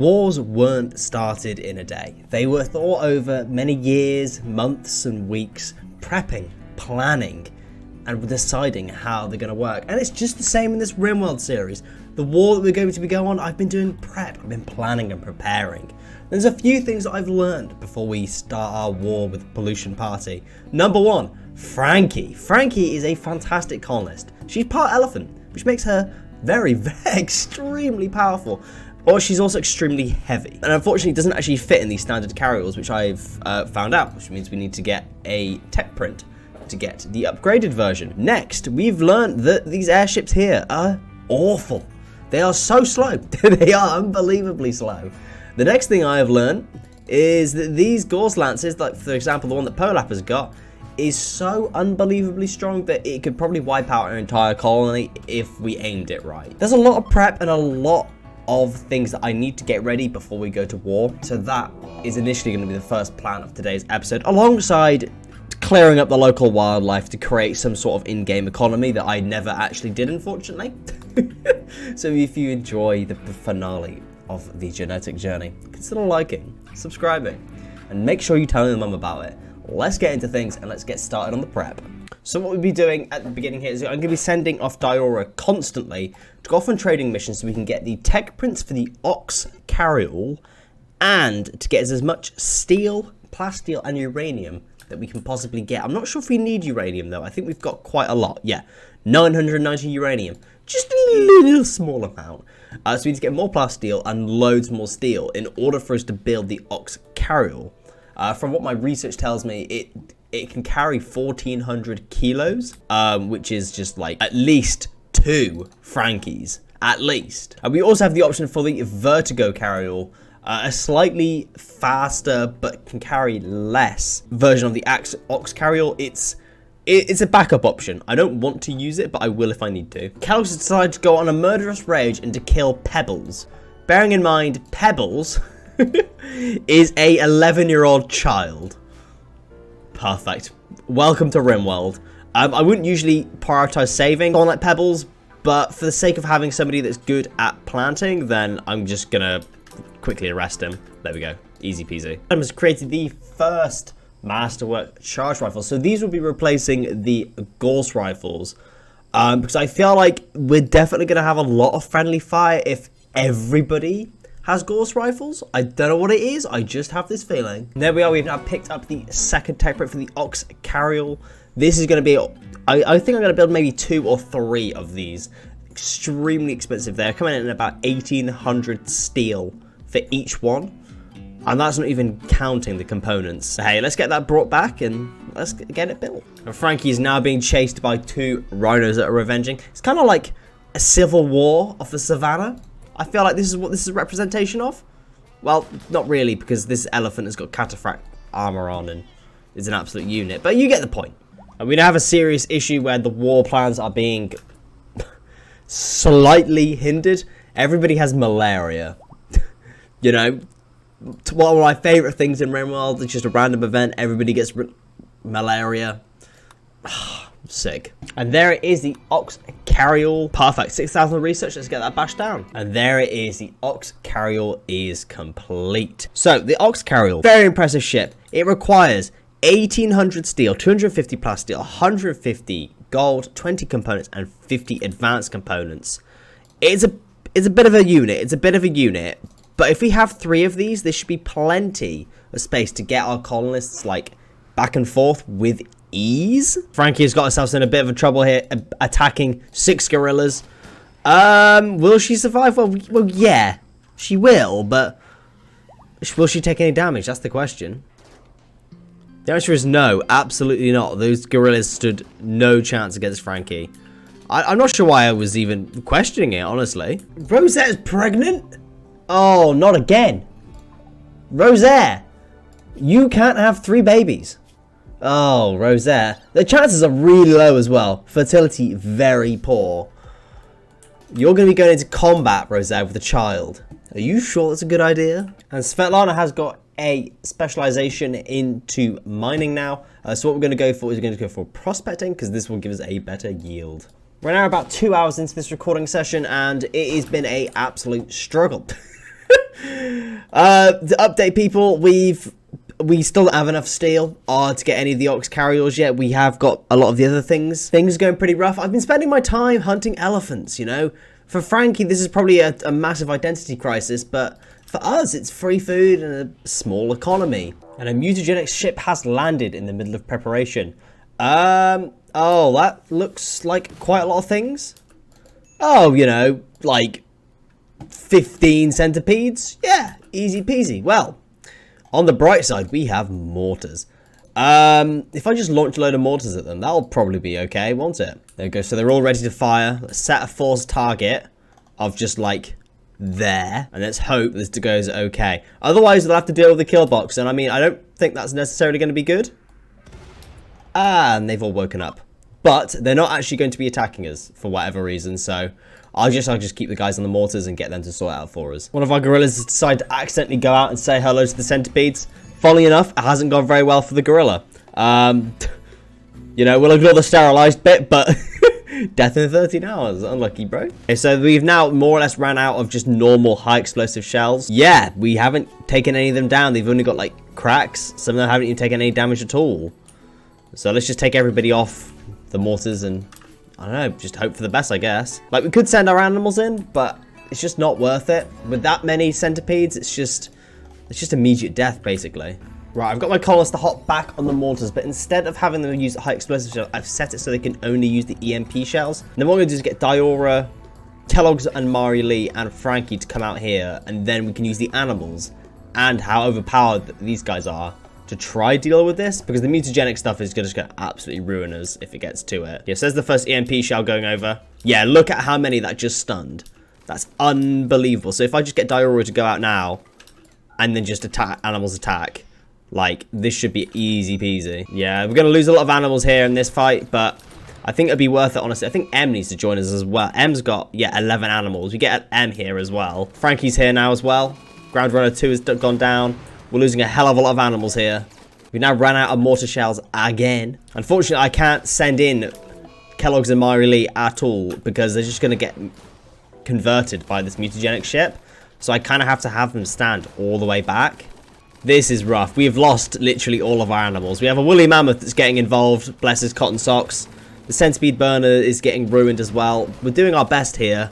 Wars weren't started in a day. They were thought over many years, months and weeks, prepping, planning, and deciding how they're going to work. And it's just the same in this Rimworld series. The war that we're going to be going on, I've been doing prep, I've been planning and preparing. There's a few things that I've learned before we start our war with Pollution Party. Number one, Frankie. Frankie is a fantastic colonist. She's part elephant, which makes her very extremely powerful. Or she's also extremely heavy. And unfortunately, it doesn't actually fit in these standard carryalls, which I've found out, which means we need to get a tech print to get the upgraded version. Next, we've learned that these airships here are awful. They are so slow. They are unbelievably slow. The next thing I have learned is that these Gorse Lances, like for example, the one that Polap has got, is so unbelievably strong that it could probably wipe out our entire colony if we aimed it right. There's a lot of prep and a lot of things that I need to get ready before we go to war. So that is initially going to be the first plan of today's episode, alongside clearing up the local wildlife to create some sort of in-game economy that I never actually did, unfortunately. So if you enjoy the finale of the genetic journey, consider liking, subscribing, and make sure you tell your mum about it. Let's get into things and let's get started on the prep. So what we'll be doing at the beginning here is I'm going to be sending off Diora constantly to go off on trading missions so we can get the tech prints for the Ox Carryall and to get us as much steel, plasteel and uranium that we can possibly get. I'm not sure if we need uranium though. I think we've got quite a lot. Yeah, 990 uranium. Just a little small amount. So we need to get more plasteel and loads more steel in order for us to build the Ox Carryall. From what my research tells me, it can carry 1,400 kilos, which is just like at least 2 Frankies, at least. And we also have the option for the Vertigo Carryall, a slightly faster but can carry less version of the Ox Carryall. It's a backup option. I don't want to use it, but I will if I need to. Calix has decided to go on a murderous rage and to kill Pebbles. Bearing in mind, Pebbles is a 11-year-old child. Perfect. Welcome to Rimworld. I wouldn't usually prioritize saving on like Pebbles, but for the sake of having somebody that's good at planting, then I'm just gonna quickly arrest him. There we go. Easy peasy. I has created the first Masterwork charge rifle. So these will be replacing the Gorse rifles. Because I feel like we're definitely gonna have a lot of friendly fire if everybody has Gorse rifles. I don't know what it is, I just have this feeling. And there we are, we've now picked up the second tech print for the Ox Carryall. This is going to be, I think I'm going to build maybe 2 or 3 of these. Extremely expensive. They're coming in at about 1,800 steel for each one. And that's not even counting the components. So hey, let's get that brought back and let's get it built. And Frankie is now being chased by 2 rhinos that are revenging. It's kind of like a civil war of the savannah. I feel like this is what this is a representation of. Well, not really, because this elephant has got cataphract armor on and is an absolute unit. But you get the point. And we now have a serious issue where the war plans are being slightly hindered. Everybody has malaria. You know, one of my favorite things in Rimworld is just a random event. Everybody gets malaria. Sick. And there it is, the Ox Carryall. Perfect. 6,000 research. Let's get that bashed down. And there it is. The Ox Carryall is complete. So the Ox Carryall, very impressive ship. It requires 1,800 steel, 250 plasteel, 150 gold, 20 components, and 50 advanced components. It's a bit of a unit. It's a bit of a unit. But if we have 3 of these, there should be plenty of space to get our colonists like back and forth with ease. Frankie has got herself in a bit of a trouble here, attacking 6 gorillas. Will she survive? Well, yeah, she will, but will she take any damage? That's the question. The answer is no, absolutely not. Those gorillas stood no chance against Frankie. I'm not sure why I was even questioning it, honestly. Rosette's pregnant? Oh, not again. Rosette, you can't have 3 babies. Oh, Rosette. The chances are really low as well. Fertility, very poor. You're going to be going into combat, Rosette, with a child. Are you sure that's a good idea? And Svetlana has got a specialization into mining now. So what we're going to go for is we're going to go for prospecting, because this will give us a better yield. We're now about 2 hours into this recording session, and it has been an absolute struggle. To update people, we still don't have enough steel to get any of the ox carryalls yet. We have got a lot of the other things. Things are going pretty rough. I've been spending my time hunting elephants, you know. For Frankie, this is probably a massive identity crisis, but for us, it's free food and a small economy. And a mutagenic ship has landed in the middle of preparation. Oh, that looks like quite a lot of things. Oh, you know, like 15 centipedes? Yeah, easy peasy. Well, on the bright side, we have mortars. If I just launch a load of mortars at them, that'll probably be okay, won't it? There we go. So they're all ready to fire. Let's set a force target of just like there, and let's hope this goes okay. Otherwise, they'll have to deal with the kill box, and I mean, I don't think that's necessarily going to be good. And they've all woken up, but they're not actually going to be attacking us for whatever reason. So I'll just keep the guys on the mortars and get them to sort it out for us. One of our gorillas has decided to accidentally go out and say hello to the centipedes. Funnily enough, it hasn't gone very well for the gorilla. You know, we'll ignore the sterilized bit, but death in 13 hours. Unlucky, bro. Okay, so we've now more or less ran out of just normal high explosive shells. Yeah, we haven't taken any of them down. They've only got like cracks. Some of them haven't even taken any damage at all. So let's just take everybody off the mortars and, I don't know, just hope for the best, I guess. Like, we could send our animals in, but it's just not worth it. With that many centipedes, it's just immediate death, basically. Right, I've got my colonists to hop back on the mortars, but instead of having them use high explosive shells, I've set it so they can only use the EMP shells. And then what I'm going to do is get Diora, Kellogg's and Mari Lee and Frankie to come out here, and then we can use the animals and how overpowered these guys are to try deal with this, because the mutagenic stuff is just going to absolutely ruin us if it gets to it. Yeah, so there's the first EMP shell going over. Yeah, look at how many that just stunned. That's unbelievable. So if I just get Diora to go out now and then just attack, animals attack, like, this should be easy peasy. Yeah, we're going to lose a lot of animals here in this fight, but I think it'd be worth it, honestly. I think M needs to join us as well. M's got, yeah, 11 animals. We get M here as well. Frankie's here now as well. Ground Runner 2 has gone down. We're losing a hell of a lot of animals here. We now ran out of mortar shells again. Unfortunately, I can't send in Kellogg's and Mari Lee at all because they're just going to get converted by this mutagenic ship. So I kind of have to have them stand all the way back. This is rough. We've lost literally all of our animals. We have a woolly mammoth that's getting involved. Bless his cotton socks. The centipede burner is getting ruined as well. We're doing our best here.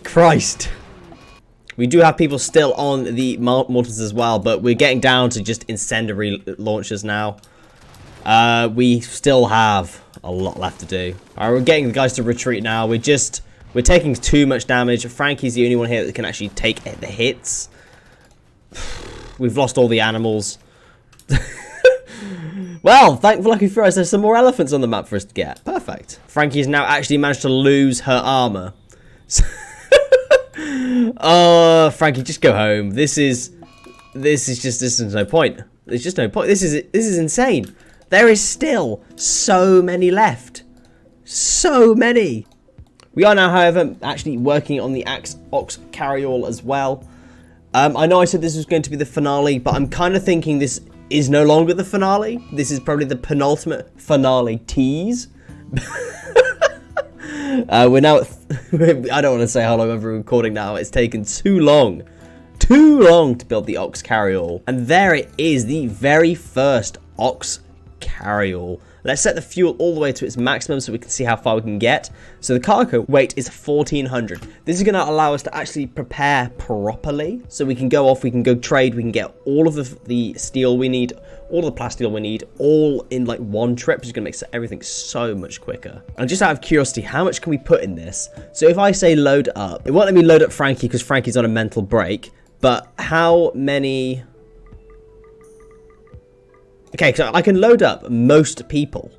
Christ. We do have people still on the mortars as well, but we're getting down to just incendiary launchers now. We still have a lot left to do. Alright, we're getting the guys to retreat now. We're taking too much damage. Frankie's the only one here that can actually take the hits. We've lost all the animals. Well, lucky for us, there's some more elephants on the map for us to get. Perfect. Frankie's now actually managed to lose her armor. Oh, Frankie, just go home. This is no point. There's just no point. This is insane. There is still so many left. So many. We are now, however, actually working on the ox carryall as well. I know I said this was going to be the finale, but I'm kind of thinking this is no longer the finale. This is probably the penultimate finale tease. We're now I don't want to say how long I've been recording now. It's taken too long to build the ox carryall. And there it is, the very first ox carryall. Let's set the fuel all the way to its maximum so we can see how far we can get. So the cargo weight is 1400. This is going to allow us to actually prepare properly. So we can go off, we can go trade, we can get all of the steel we need, all the plasteel we need, all in like one trip, which is going to make everything so much quicker. And just out of curiosity, how much can we put in this? So if I say load up, it won't let me load up Frankie because Frankie's on a mental break. But how many... Okay, so I can load up most people.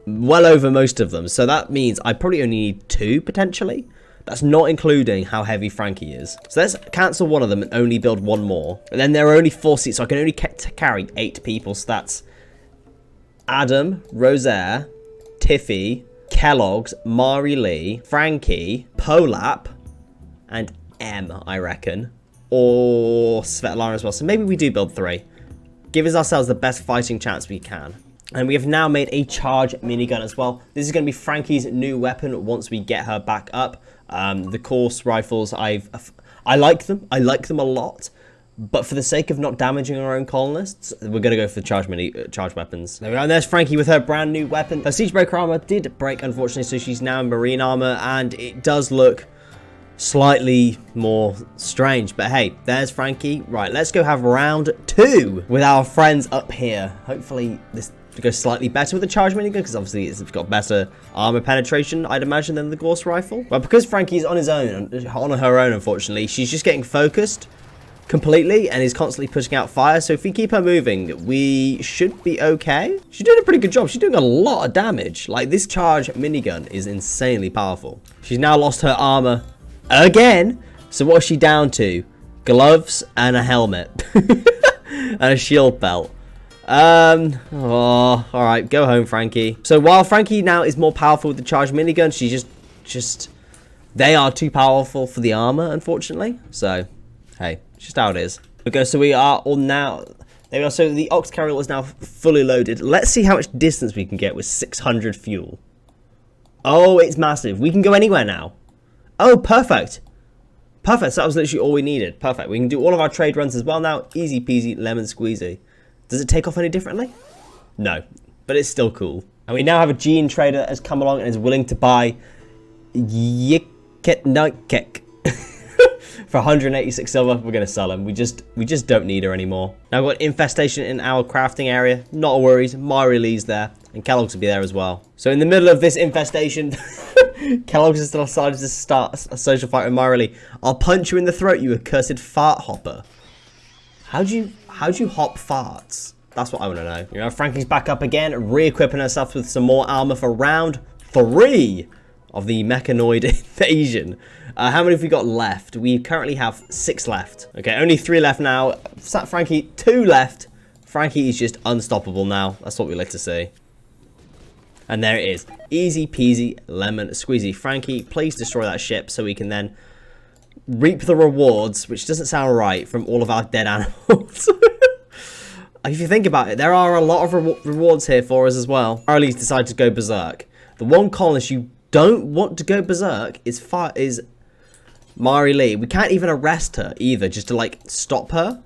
Well over most of them. So that means I probably only need 2, potentially. That's not including how heavy Frankie is. So let's cancel one of them and only build 1 more. And then there are only 4 seats, so I can only carry 8 people. So that's Adam, Rosaire, Tiffy, Kellogg's, Mari Lee, Frankie, Polap, and M, I reckon. Or Svetlana as well. So maybe we do build 3. Give us ourselves the best fighting chance we can. And we have now made a charge minigun as well. This is going to be Frankie's new weapon once we get her back up. The course rifles, I like them. I like them a lot. But for the sake of not damaging our own colonists, we're going to go for charge weapons. There we go. And there's Frankie with her brand new weapon. Her siege breaker armor did break, unfortunately, so she's now in marine armor, and it does look slightly more strange. But hey, there's Frankie. Right, let's go have round 2 with our friends up here. Hopefully this goes slightly better with the charge minigun, because obviously it's got better armor penetration, I'd imagine, than the Gauss rifle. But because Frankie's on her own, unfortunately, she's just getting focused completely and is constantly pushing out fire. So if we keep her moving, we should be okay. She's doing a pretty good job. She's doing a lot of damage. Like, this charge minigun is insanely powerful. She's now lost her armor again. So what is she down to? Gloves and a helmet and a shield belt. All right, go home, Frankie. So while Frankie now is more powerful with the charge minigun, she just they are too powerful for the armor, unfortunately. So hey, it's just how it is. Okay, so we are on now. There we go. So the ox carrier is now fully loaded. Let's see how much distance we can get with 600 fuel. Oh, it's massive. We can go anywhere now. Oh, perfect. Perfect. So that was literally all we needed. Perfect. We can do all of our trade runs as well now. Easy peasy, lemon squeezy. Does it take off any differently? No, but it's still cool. And we now have a gene trader that has come along and is willing to buy Yiketnikek for 186 silver. We're going to sell him. We just don't need her anymore. Now we've got infestation in our crafting area. Not a worries. Mari Lee's there, and Kellogg's will be there as well. So in the middle of this infestation, Kellogg's has decided to start a social fight with Mari Lee. I'll punch you in the throat, you accursed fart hopper. How'd you hop farts? That's what I want to know. You know, Frankie's back up again, re-equipping herself with some more armor for round 3 of the mechanoid invasion. How many have we got left? We currently have 6 left. Okay, only 3 left now. Frankie, 2 left. Frankie is just unstoppable now. That's what we like to see. And there it is. Easy peasy lemon squeezy. Frankie, please destroy that ship so we can then reap the rewards, which doesn't sound right, from all of our dead animals. If you think about it, there are a lot of rewards here for us as well. Charlie's decided to go berserk. The one colonist you don't want to go berserk is Mari Lee. We can't even arrest her either, just to like stop her.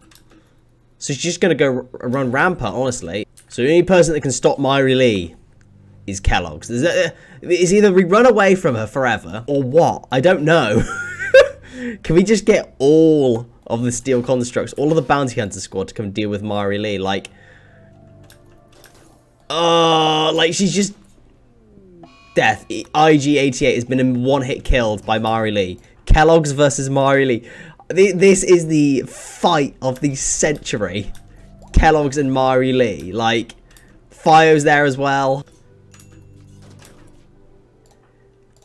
So she's just gonna go run rampant, honestly. So the only person that can stop Mari Lee is Kellogg's. It's either we run away from her forever or what? I don't know. Can we just get all of the steel constructs, all of the bounty hunter squad to come deal with Mari Lee? Like, like she's just death. IG-88 has been in one hit killed by Mari Lee. Kellogg's versus Mari Lee. This is the fight of the century. Kellogg's and Mari Lee. Like, Fio's there as well.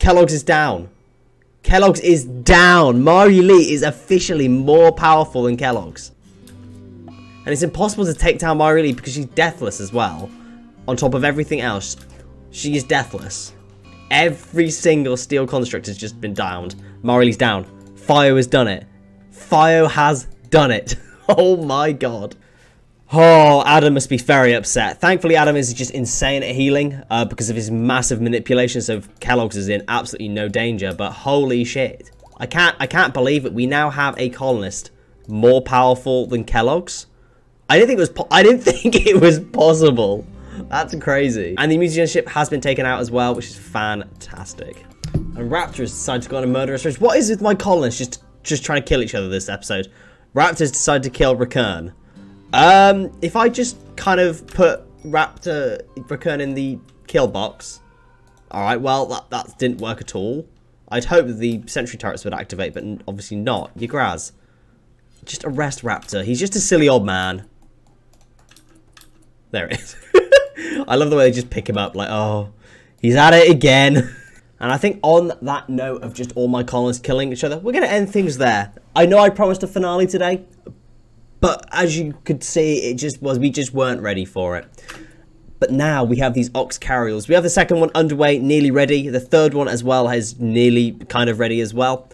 Kellogg's is down. Kellogg's is down. Mari Lee is officially more powerful than Kellogg's. And it's impossible to take down Mari Lee because she's deathless as well. On top of everything else, she is deathless. Every single steel construct has just been downed. Mari Lee's down. Fio has done it. Fio has done it. Oh my god. Oh, Adam must be very upset. Thankfully, Adam is just insane at healing because of his massive manipulation, so Kellogg's is in absolutely no danger. But holy shit. I can't believe it. We now have a colonist more powerful than Kellogg's. I didn't think it was possible. That's crazy. And the mutagen ship has been taken out as well, which is fantastic. And Raptors decided to go on a murderous race. What is with my colonists just trying to kill each other this episode? Raptors decided to kill Recurn. If I just kind of put Recurn in the kill box. Alright, well, that didn't work at all. I'd hope that the sentry turrets would activate, but obviously not. Yagraz. Just arrest Raptor. He's just a silly old man. There it is. I love the way they just pick him up like, oh, he's at it again. And I think on that note of just all my colonists killing each other, we're going to end things there. I know I promised a finale today, but as you could see, we just weren't ready for it. But now we have these ox carriers. We have the second one underway, nearly ready. The third one as well is nearly kind of ready as well.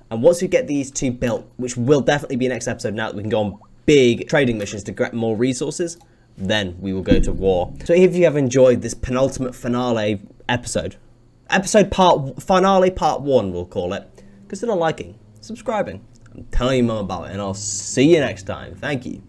And once we get these 2 built, which will definitely be next episode now that we can go on big trading missions to get more resources, then we will go to war. So if you have enjoyed this penultimate finale episode Episode finale part 1, we'll call it. Consider liking, subscribing, and telling your mum about it, and I'll see you next time. Thank you.